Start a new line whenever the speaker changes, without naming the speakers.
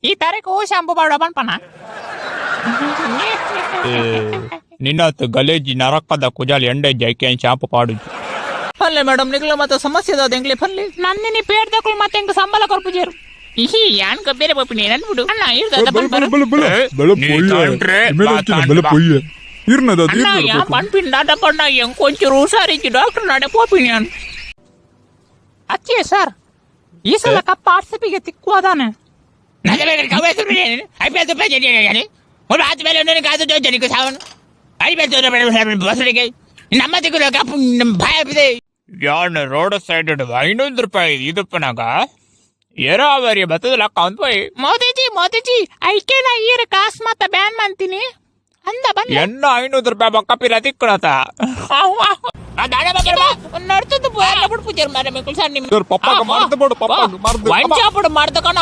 ಈ ತಾರೀಕು ಶಾಂಪು ಬಾಡ ಪಣ ನಿನ್ನತ್ತು ಗಲೇಜಿ ನರಕದ ಕುಜಾಲಿ ಎಂಡೆ ಜೈಕೆ ಶಾಂಪು ಪಾಡು
ಪಲ್ಲೆ ಮೇಡಮ್ ನಿಗ್ಲ ಮತ್ತೆ ಸಮಸ್ಯೆ ಅದ ಎಂಗ್ಲೆ ಪಲ್ಲೆ
ನನ್ನಿನಿ ಪೇಡ್ದಕ್ಕಳು ಮತ್ತೆ ಹೆಂಗ ಸಂಬಳ ಕೊರ್ಪುಜೇರು ಇಹಿ ಯಾನ್ಕ ಬೇರೆ ಪಪ್ಪಿನಿ ನನ್ಬಿಡು ಅಣ್ಣ ಇರ್ದ ಅಣ್ಣ ಯಾ ಪನ್ಪಿನ್ ದಾಟ ಪಣ್ಣ ಹೆಂಗ್ ಕೊಂಚೂರು ಹುಷಾರಿಚ್ಚಿ ಡಾಕ್ಟರ್ ನಾಡೆ ಪೋಪಿನಿ ಅನ್ ಅಚ್ಚೆ ಸರ್ ಈ ಸಲ ಕಪ್ಪ ಆರ್ಸಿಪಿಗೆ ತಿಕ್ಕು ಅದಾನೆ ರೋಡ್ ಸೈಡ್ 500 ರೂಪಾಯಿ ಇದಪ್ಪನಾಗ ಏರಾವರಿ ಬತ್ತದಲ್ಲ ಅಕೌಂಟ್ ಪೋಯಿ ಮೋದಿಜಿ ಐಕೆ ನಾ ಈರ ಕಾಸ್ ಮತ್ತ ಬ್ಯಾನ್ ಮಾಡ್ತೀನಿ ಅಂದ ಬಂದ ಎನ್ನ 500 ರೂಪಾಯಿ ಬೊಕ್ಕ ಪಿರ ತಿಕ್ಕಳತ ನಡ್ತದ ಬಿಡ್ಪುಜರ್ ಮಾರ ಮೇಕಲ್ ಸರ್ ನಿಮ್ ಪಪ್ಪ ಮಾಡ್ದ ಬಿಡು ಪಪ್ಪ ವಂಚ ಬಿಡು ಮಾಡ್ದ ಕಣ